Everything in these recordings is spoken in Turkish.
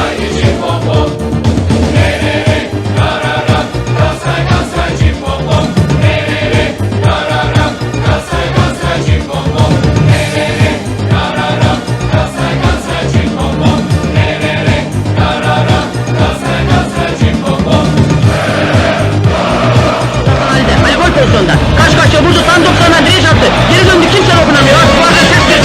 haydi cim bom bom. Re re re ra ra ra, Galatasaray cim bom bom. Re re re ra ra ra, Galatasaray cim bom bom. Re re re ra ra ra, Galatasaray cim bom bom. Re re re ra ra ra, Galatasaray cim bom bom. Ali gol pozisyonda. Karşı karşıya vurdu. Tam 90'dan direğe çarptı. Geri döndü. Kimse dokunamıyor. Bu arada sesli.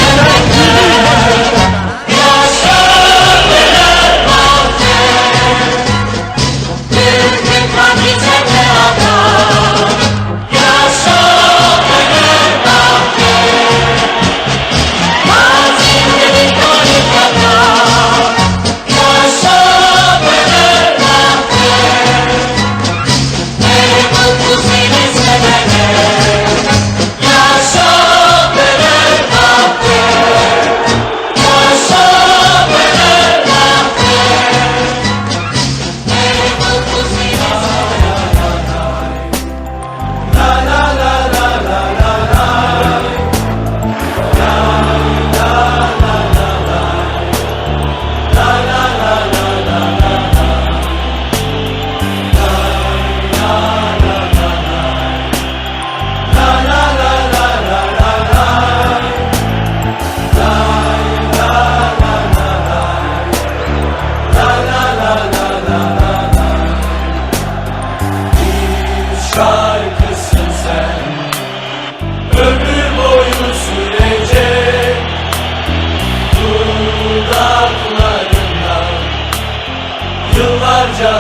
Şarkısın sen, ömür boyu sürecek. Dudaklarından yıllarca